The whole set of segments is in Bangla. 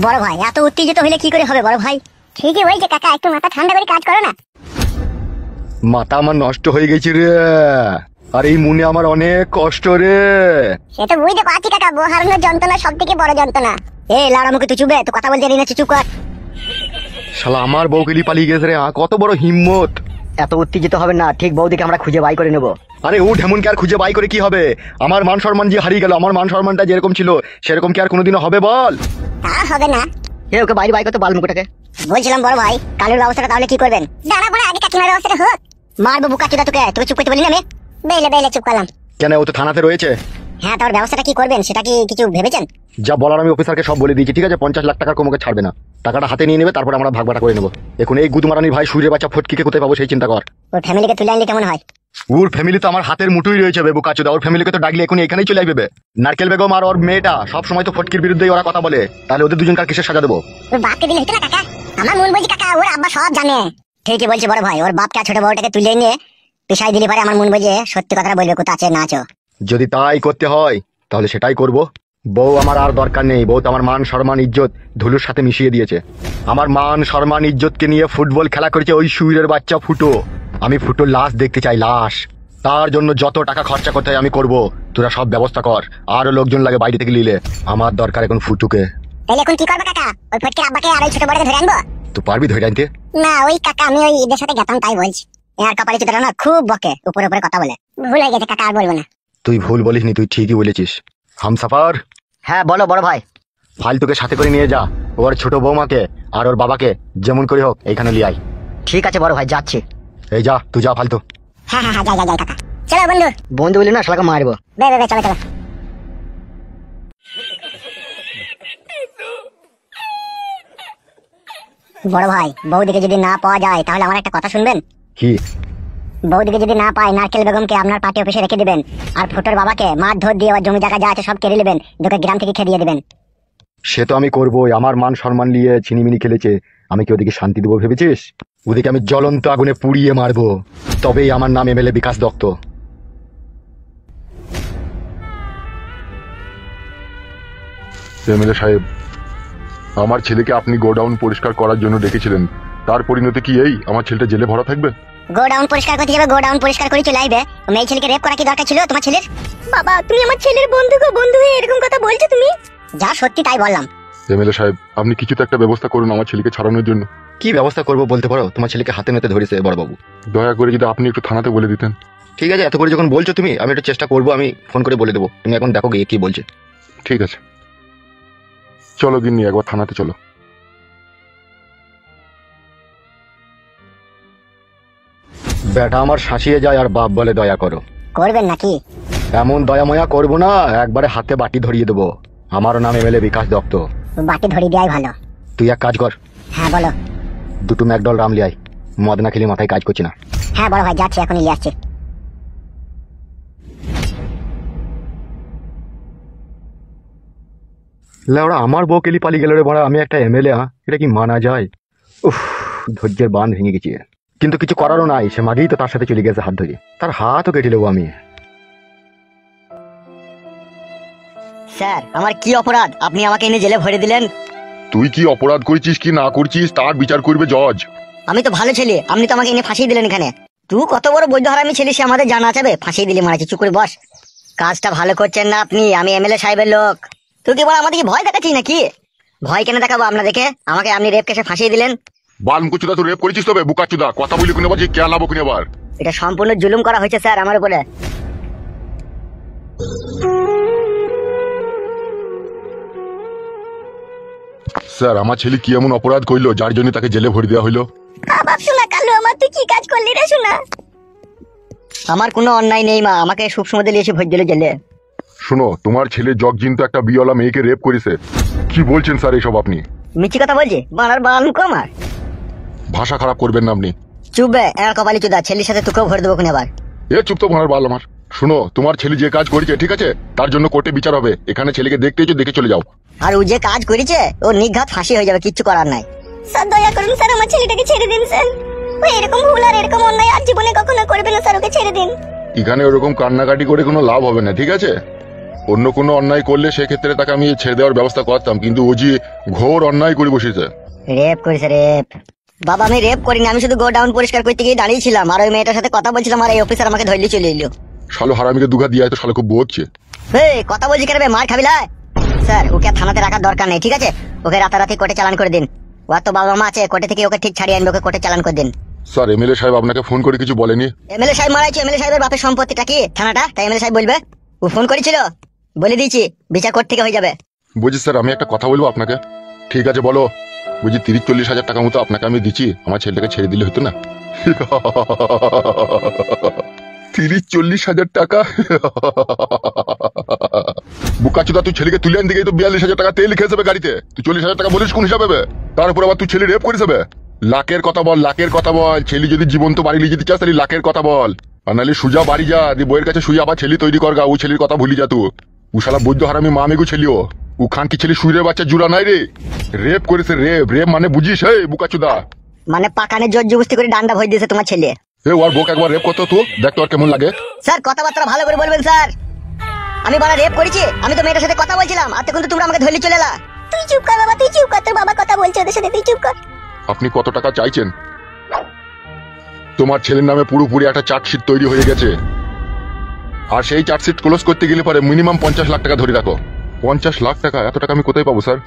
বড় ভাই এত উত্তেজিত হলে কি করে হবে বড় ভাই? ঠিকই বলছে কাকা, একটু মাথা ঠান্ডা করে কাজ করো না। মাথা আমার নষ্ট হয়ে গেছে রে, আর এই মনে আমার অনেক কষ্ট রে। সে তো বুঝতে পারছি কাকা, বউ হারানোর যন্ত্রণা সব থেকে বড় যন্ত্রণা। এই লাউড়া মুখে তুই চুপবে, তো কথা বলতে জানি না, চুপ কর। শালা আমার বউকেলি পালিয়ে গেছে রে, কত বড় হিম্মত। এত উত্তেজিত হবে না, ঠিক বৌদিকে আমরা খুঁজে বাই করে নেবো। আরে ও ঢেমনকে আর খুঁজে বাই করে কি হবে? আমার মান সম্মান যে হারিয়ে গেল, আমার মান সম্মানটা যেরকম ছিল সেরকম কি আর কোনোদিনও হবে বল? তা হবে না। ওকে বাইরে বাই করতে বাল মুখটাকে। বলছিলাম বড় ভাই, কালুর ব্যবস্থাটা তাহলে কি করবেন? দাঁড়া বড়, আগে কাকিমার ব্যবস্থাটা হোক। মারবো বুকা চুদা তোকে, তোকে চুপ করতে বলি না আমি? বেলে বেলে চুপ করলাম। কেন, ও তো থানাতে রয়েছে। হ্যাঁ, তার ব্যবস্থাটা কি করবেন সেটা কি কিছু ভেবেছেন? যা বলার আমি অফিসারকে সব বলে দিয়েছি, ঠিক আছে? 50 লাখ টাকার কমকে ছাড়বে না, টাকাটা হাতে নিয়ে নেবে, তারপর আমরা ভাগবাটা করে নেবো। এখন এই গুদমারানির ভাই সুরের বাচ্চা ফটকিকে কোথায় পাবো সেই চিন্তা কর। ওর ফ্যামিলিকে তুলে আনলে কেমন হয়? ওর ফ্যামিলি তো আমার হাতের মুঠোই রয়েছে বেবু কাচুদা, ওর ফ্যামিলিকে তো ডাকলে এখন এখানেই চলে আসবে। নারকেল বেগম আর ওর মেয়েটা সব সময় তো ফটকির বিরুদ্ধেই ওরা কথা বলে, তাহলে ওদের দুজনকার কিসের সাজা দেবো? ওর বাপকে দিলে হতো না কাকা? আমার মন বলছি কাকা, ওর আব্বা সব জানে। ঠিকই বলছি বড় ভাই, ওর বাপকে আর ছোট বউটাকে তুলে নিয়ে পেশাই দিলে পারে আমার মন বলছে সত্যি কথাটা বলবে, কোথা আছে না আছো। যদি তাই করতে হয় তাহলে সেটাই করব। বউ আমার আর দরকার নেই, বউ তো আমার মান সম্মান ইজ্জত ধুলুর সাথে মিশিয়ে দিয়েছে। আমার মান সম্মান ইজ্জতকে নিয়ে ফুটবল খেলা করেছে ওই সুইরের বাচ্চা ফুটো। আমি ফুটোর লাশ দেখতে চাই, লাশ। তার জন্য যত টাকা খরচা করতে হয় আমি করব, তোরা সব ব্যবস্থা কর। আরো লোকজন লাগে বাইরে থেকে নিলে, আমার দরকার এখন ফুটুকে। তাহলে এখন কি করবে কাকা? ওই ফটকের আব্বাকে আর ওই ছোট বড়কে ধরে আনবো? তুই পারবি ধরে আনতে? না ওই কাকা, আমি ওই ঈদের সাথে গেতাম তাই বলছি। এর কপালে চিত্রা না খুব বকে, উপরে উপরে কথা বলে। ভুল হয়ে গেছে কাকা, আর বলবো না। তুই ভুল বলিসনি, তুই ঠিকই বলেছিস। হামসাফার, হ্যাঁ বলো বড় ভাই। ফালতুকে সাথে করে নিয়ে যা, ওর ছোট বৌমাকে আর ওর বাবাকে যেমন করে হোক এইখানে লিয়ে আয়। ঠিক আছে বড় ভাই, যাচ্ছি। এই যা, তুই যা ফালতু। হ্যাঁ হ্যাঁ হ্যাঁ, যাই যাই যাই কাকা। চলো বন্ধু। বন্ধু বলি না, শালাকে মারবো। বে বে বে, চলো চলো। বড় ভাই, বৌদিকে যদি না পাওয়া যায় তাহলে আমার একটা কথা শুনবেন? কি? বৌদিকে যদি না পায়, নারকেল বেগমকে আপনার পার্টি অফিসে রেখে দিবেন, আর ফুটোর বাবাকে মার ধর দিয়ে ওর জমি জায়গা যা আছে সব কেড়ে নেবেন, তোকে গ্রাম থেকে খেদিয়ে দিবেন। সে তো আমি করবোই, আমার মান সম্মান নিয়ে ছিনিমিনি খেলেছে, আমি কি ওদিকে শান্তি দেবো ভেবেছিস? ওদিকে আমি জ্বলন্ত আগুনে পুড়িয়ে মারবো, তবেই আমার নাম এমএলএ বিকাশ দত্ত। এমএলএ সাহেব, আমার ছেলেকে আপনি গোডাউন পরিষ্কার করার জন্য ডেকেছিলেন, তার পরিণতি কি এই আমার ছেলেটা জেলে ভরা থাকবে? গোডাউন পরিষ্কার করতে যাবে, গোডাউন পরিষ্কার করে চলে আসবে? মেয়ে ছেলেকে রেপ করা কি দরকার ছিল তোমার ছেলের? বাবা, তুমি আমার ছেলের বন্ধু গো, বন্ধু হয়ে এরকম কথা বলছো তুমি? যা সত্যি তাই বললাম। এমএলএ সাহেব, আপনি কিছু তো একটা ব্যবস্থা করুন আমার ছেলেকে ছাড়ানোর জন্য। কি ব্যবস্থা করবো বলতে পারো? তোমার ছেলেকে হাতে নাতে ধরেছে বড়বাবু। দয়া করে যদি আপনি একটু থানাতে বলে দিতেন। ঠিক আছে, এত করে যখন বলছো তুমি, আমি একটু চেষ্টা করবো, আমি ফোন করে বলে দেবো। তুমি এখন দেখো গিয়ে কি বলছে। ঠিক আছে, চলো গিন্নি, একবার থানাতে চলো। বেটা আমার শাসিয়ে যায় আর বাপ বলে দয়া করো। করবেন নাকি? এমন দয়া ময়া করবো না, একবারে হাতে বাটি ধরিয়ে দেবো। আমার নাম এমএলএ বিকাশ দত্ত। বাটি ধরে দেওয়াই ভালো। তুই এক কাজ কর, হ্যাঁ বলো। দুটো ম্যাকডল রাম লিয়াই, মদ না খেলে মাথায় কাজ করছি না। হ্যাঁ বড় ভাই, যাচ্ছি, এখনই নিয়ে আসছি। লেওড়া আমার বউ কেলি পালিয়ে গেল রে বড়া, আমি একটা এমএলএ, এটা কি মানা যায়? উফ, ধৈর্যের বাঁধ ভেঙে গেছি। কিন্তু কিছু করারও নাই, সে মাগেই তো তার সাথে চলে গেছে হাত ধরে, তার হাতও কেটে নেবো আমি। স্যার, আমার কি অপরাধ আপনি আমাকে এনে জেলে ভরে দিলেন? তুই কি অপরাধ করেছিস কি না করছিস তার বিচার করবে জজ। আমি তো ভালো ছেলে, আপনি তো আমাকে এনে ফাঁসিয়ে দিলেন এখানে। তুই কত বড় বৈধ হারামি ছেলে সে আমাদের জানা যাবে, ফাঁসিয়ে দিলে মারাচ্ছি। চুপ করে বস। কাজটা ভালো করছেন না আপনি, আমি এমএলএ সাহেবের লোক। তুই কি বল আমাদেরকে ভয় দেখাচ্ছিস নাকি? ভয় কেন দেখাবো আপনাদেরকে? আমাকে আপনি রেপ কেসে ফাঁসিয়ে দিলেন। বালমুকুচুদা, তুই রেপ করেছিস তবে বুকাচুদা, কথা বলি কোনে বলছি কে লাভ কোনে আবার। এটা সম্পূর্ণ জুলুম করা হয়েছে স্যার আমার উপরে। স্যার, আমার ছেলে কি এমন অপরাধ করলো যার জন্য তাকে জেলে ভরে দেওয়া হলো? বাপ শোনা, কালু আমার তুই কি কাজ করলি রে শোনা? আমার কোনো অন্যায় নেই মা, আমাকে সুবসময় দিলে এসে ভোট দিলে জেলে। শোনো, তোমার ছেলে জগজিন তো একটা বিয়েওয়ালা মেয়েকে রেপ করেছে। কি বলছেন স্যার এসব আপনি? মিছি কথা বলছি, বানার বান কমার। ভাষা খারাপ করবেন না আপনি। চুপবে, এর কপালি চুদা, ছেলের সাথে তোকেও ভরে দেবো আবার। এ চুপ তো ভাড়ার বাল আমার। শোনো, তোমার ছেলে যে কাজ করেছে ঠিক আছে, তার জন্য কোর্টে বিচার হবে। এখানে ছেলেকে দেখতে এসো, দেখে চলে যাও। আর ও যে কাজ করেছে ও নিঘাত ফাঁসি হয়ে যাবে, কিচ্ছু করার নাই। স্যার দয়া করুন স্যার, আমার ছেলেটাকে ছেড়ে দিন স্যার। ও এরকম ভুল আর এরকম অন্যায় আর জীবনে কখনো করবে না স্যার, ওকে ছেড়ে দিন। এখানে ওরকম কান্নাকাটি করে কোনো লাভ হবে না, ঠিক আছে? অন্য কোনো অন্যায় করলে সেক্ষেত্রে তাকে আমি ছেড়ে দেওয়ার ব্যবস্থা করতাম, কিন্তু ও যে ঘোর অন্যায় করে বসেছে। রেপ করেছে রেপ? বাবা আমি রেপ করিনি, আমি শুধু গোডাউন পরিষ্কার করতে গিয়ে দাঁড়িয়েছিলাম আর ওই মেয়েটার সাথে কথা বলছিলাম আর এই অফিসার আমাকে ধরলি চলে এলো। শালো হারামিকে দুঘা দিয়ে তো শালো খুব বোঝছে। এই কথা বলছি কেন বে, মার খাবি লাই? স্যার ওকে আর থানাতে রাখার দরকার নেই, ঠিক আছে? ওকে রাতারাতি কোর্টে চালান করে দিন। ওর তো বাবা মা আছে, কোর্টে থেকে ওকে ঠিক ছাড়িয়ে আনবে, ওকে কোর্টে চালান করে দিন। স্যার এমএলএ সাহেব আপনাকে ফোন করে কিছু বলেনি? এমএলএ সাহেব মারাইছে, এমএলএ সাহেবের বাপের সম্পত্তিটা কি থানাটা, তাই এমএলএ সাহেব বলবে। ও ফোন করেছিল, বলে দিয়েছি বিচার কোর্ট থেকে হয়ে যাবে। বুঝি স্যার, আমি একটা কথা বলবো আপনাকে। ঠিক আছে বলো। বুঝি 30-40 হাজার টাকা মতো আপনাকে আমি দিচ্ছি, আমার ছেলেটাকে ছেড়ে দিলে হতো না? 30-40 হাজার টাকা? বুকাচুদা, তুই ছেলেকে তুলে আন দিকে তো 42 হাজার টাকা তেল খেয়ে যাবে গাড়িতে। তুই 40 হাজার টাকা বলিস কোন হিসাবে? তার উপর আবার তুই ছেলে রেপ করিস হবে। লাখের কথা বল, লাখের কথা বল। ছেলে যদি জীবন্ত বাড়ি নিয়ে যেতে চাস তাহলে লাখের কথা বল, আর নাহলে সুজা বাড়ি যা, বইয়ের কাছে শুয়ে আবার ছেলে তৈরি কর গা। ও ছেলের কথা ভুলি যা তুই। ও শালা বৈদ্য হারামি মা মেগু ছেলিও। ও খান কি ছেলে সুইরের বাচ্চা জুড়া নাই রে। রেপ করেছে রেপ। রেপ মানে বুঝিস? হে বুকাচুদা, মানে পাকানে জোর জবস্তি করে ডান্ডা ভয় দিয়েছে তোমার ছেলে। এ ওর বোক একবার রেপ করতো তো দেখ তো আর কেমন লাগে। স্যার কথাবার্তা ভালো করে বলবেন স্যার। আমি বলা রেপ করেছি? আমি তো মেয়েটার সাথে কথা বলছিলাম আর তখন তো তোমরা আমাকে ধরলি চলে এলা। তুই চুপ কর বাবা, তুই চুপ কর, তোর বাবা কথা বলছে ওদের সাথে, তুই চুপ কর। আপনি কত টাকা চাইছেন? তোমার ছেলের নামে পুরোপুরি একটা চার্জশিট তৈরি হয়ে গেছে, আর সেই চার্জশিট ক্লোজ করতে গেলে পরে মিনিমাম 50 লাখ টাকা ধরে রাখো। 50 লাখ টাকা? এত টাকা আমি কোথায় পাবো স্যার?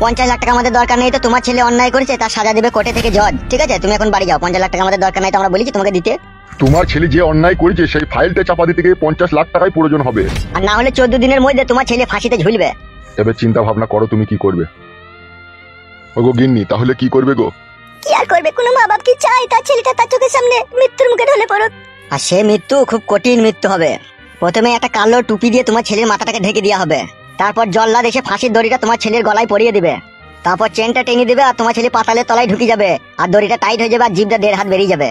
50 লাখ টাকা আমাদের দরকার নেই, তো তোমার ছেলে অন্যায় করেছে তার সাজা দেবে কোর্টে থেকে জজ, ঠিক আছে? তুমি এখন বাড়ি যাও। 50 লাখ টাকা আমাদের দরকার নাই, তো আমরা বলেছি তোমাকে দিতে। তোমার ছেলে যে অন্যায় করেছে সেই ফাইলটা চাপা দিতে গিয়ে 50 লাখ টাকাই প্রয়োজন হবে। আর না হলে 14 দিনের মধ্যে তোমার ছেলে ফাঁসিতে ঝুলবে। এবার চিন্তা ভাবনা করো তুমি কি করবে। ওগো গিন্নি, তাহলে কি করবে গো? কি আর করবে, কোনো মা বাপ কি চায় তার ছেলেটা তার চোখের সামনে মৃত্যুর মুখে ঢলে পড়ুক? আর সে মৃত্যু খুব কঠিন মৃত্যু হবে। প্রথমে একটা কালো টুপি দিয়ে তোমার ছেলের মাথাটাকে ঢেকে দেওয়া হবে, তারপর জল্লাদ এসে ফাঁসির দড়িটা তোমার ছেলের গলায় পরিয়ে দিবে, তারপর চেনটা টেনে দিবে আর তোমার ছেলে পাতালের তলায় ঢুকে যাবে আর দড়িটা টাইট হয়ে যাবে আর জিভটা 1.5 হাত বেরিয়ে যাবে।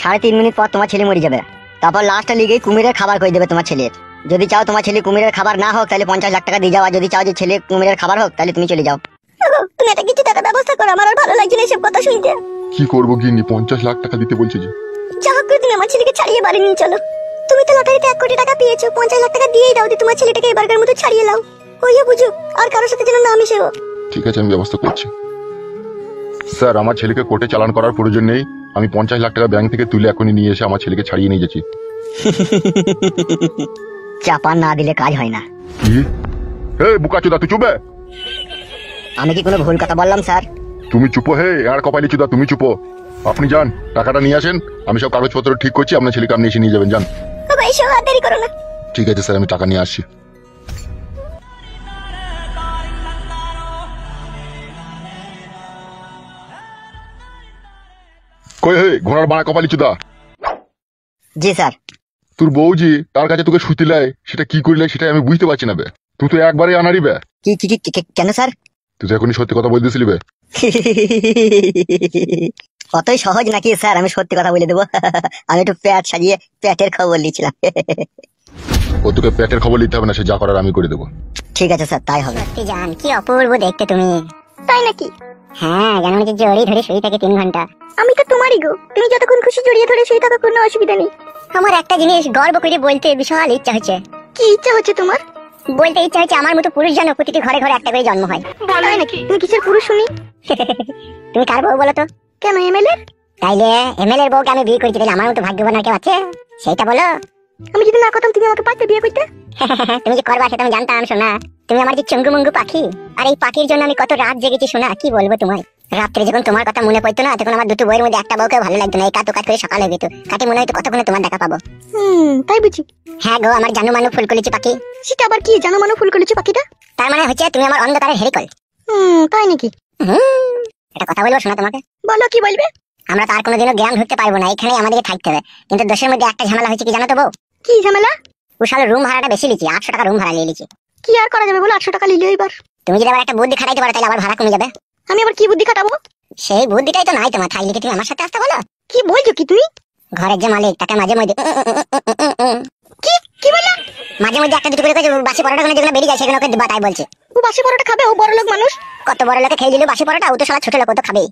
3.5 মিনিট পর তোমার ছেলে মরে যাবে। তারপর লাস্টে লিগে কুমিরের খাবার করে দেবে তোমার ছেলের। যদি চাও তোমার ছেলে কুমিরের খাবার না হোক তাহলে 50 লাখ টাকা দিয়ে যাও, আর যদি চাও যে ছেলে কুমিরের খাবার হোক তাহলে তুমি চলে যাও। ওগো, তুমি একটা কিছু টাকা ব্যবস্থা করো, আমার আর ভালো লাগছে না এসব কথা শুনতে। কি করবো গিন্নি? 50 লাখ টাকা দিতে বলছে যে। যা হোক করে তুমি আমার ছেলেকে ছাড়িয়ে বাড়ি নিয়ে চলো। তুমি তো লটারিতে 1 কোটি টাকা পেয়েছো, 50 লাখ টাকা দিয়েই দাও, দিয়ে তোমার ছেলেটাকে এবারকার মতো ছাড়িয়ে লাও। ওইও বুঝুক, আর কারোর সাথে যেন না মিশেও। ঠিক আছে, আমি ব্যবস্থা করছি। স্যার আমার ছেলেকে কোর্টে চালান করার প্রয়োজন নেই, আমি 50 লাখ টাকা ব্যাংক থেকে তুলে এখনই নিয়ে এসে আমার ছেলেকে ছাড়িয়ে নিয়ে যাচ্ছি। চাপা না দিলে কাজ হয় না। কি? হে বুকাচুদা, তুই চুপে। আমি কি কোনো ভুল কথা বললাম স্যার? তুমি চুপো। হে আর কপালি চুদা, তুমি চুপো। আপনি যান, টাকাটা নিয়ে আসেন, আমি সব কাগজপত্র ঠিক করছি, আপনার ছেলেকে আপনি এসে নিয়ে যাবেন। যান। বাবা এসো, আর দেরি করো না। ঠিক আছে স্যার, আমি টাকা নিয়ে আসছি। কই হে ঘোড়ার বাড়া কপালি চুদা, জি স্যার। তোর বউজি তার কাছে তোকে শুতিলাই, সেটা কি করিলে সেটা আমি বুঝতে পারছি না বে। তুই তো একবারে আনারি বে। কি কি কেন স্যার? তুই তো এখনই সত্যি কথা বলতেছিলি বে। অতই সহজ নাকি স্যার আমি সত্যি কথা বলে দেবো? আমি একটু প্যাট সাজিয়ে প্যাটের খবর নিয়েছিলাম। ও তোকে পেটের খবর নিতে হবে না, সে যা করার আমি করে দেবো। ঠিক আছে স্যার, তাই হবে। সত্যি জান, কি অপূর্ব দেখতে তুমি। তাই নাকি? হ্যাঁ, যেন মনে হচ্ছে জড়িয়ে ধরে শুয়ে থাকে 3 ঘন্টা। আমি তো তোমারই গো, তুমি যতক্ষণ খুশি জড়িয়ে ধরে শুয়ে থাকো, কোনো অসুবিধা নেই। আমার একটা জিনিস গর্ব করে বলতে বিশাল ইচ্ছা হচ্ছে। কি ইচ্ছা হচ্ছে তোমার? বলতে ইচ্ছা হচ্ছে আমার মতো পুরুষ যেন প্রতিটি ঘরে ঘরে একটা করে জন্ম হয়। তাই নাকি? তুমি কিসের পুরুষ শুনি? তুমি কার বউ বলো তো? কেন এমএলএ? তাইলে এমএলএর বউকে আমি বিয়ে করেছি, তাহলে আমার মতো ভাগ্যবান আর কেউ আছে? সেটা বলো। আমি যদি না করতাম তুমি আমাকে পারতে বিয়ে করতে? তুমি যে করবা সেটা আমি জানতাম শোনা। তুমি আমার যে চঙ্গু মঙ্গু পাখি, আর এই পাখির জন্য আমি কত রাত জেগেছি শোনা, কি বলবো তোমায়। রাত্রে যখন তোমার কথা মনে পড়তো না, তখন আমার দুটো বইয়ের মধ্যে একটা বউকে ভালো লাগতো না, এই কাত করে সকাল হয়ে যেত। কাটি মনে হয়তো কতক্ষণে তোমার দেখা পাবো। তাই বুঝি? হ্যাঁ গো, আমার জানু মানু ফুল করেছি পাখি। সেটা আবার কি জানু মানু ফুল করেছি পাখিটা? তার মানে হচ্ছে তুমি আমার অন্ধকারের হেরিকল। তাই নাকি? এটা কথা বলবো শোনা তোমাকে। বলো, কি বলবে? আমরা তো আর কোনোদিনও গ্রাম ঢুকতে পারবো না, এখানেই আমাদেরকে থাকতে হবে। কিন্তু দেশের মধ্যে একটা ঝামেলা হয়েছে, কি জানো তো বউ? কি ঝামেলা? ওশাল রুম ভাড়াটা বেশি লিছি, 800 টাকা রুম ভাড়া নিয়ে লিছি। কি আর করা যাবে বলো, 800 টাকা নিলে এবার। তুমি যদি আবার একটা বুদ্ধি খাটাইতে পারো তাহলে আবার ভাড়া কমে যাবে। আমি আবার কি বুদ্ধি খাটাবো? সেই বুদ্ধিটাই তো নাই তোমার, তাই লিখে তুমি আমার সাথে আসতে বলো। কি বলছো কি তুমি? ঘরের যে মালিক তাকে মাঝে মধ্যে কি কি বললা? মাঝে মধ্যে একটা দুটো করে বাসি পরোটা যেগুলো বেরিয়ে যায় সেগুলোকে বাতাই বলছে। ও বাসি পরোটা খাবে? ও বড় লোক মানুষ। কত বড় লোকে খেয়ে দিল বাসি পরোটা, ও তো শালা ছোট লোক, ও তো খাবেই।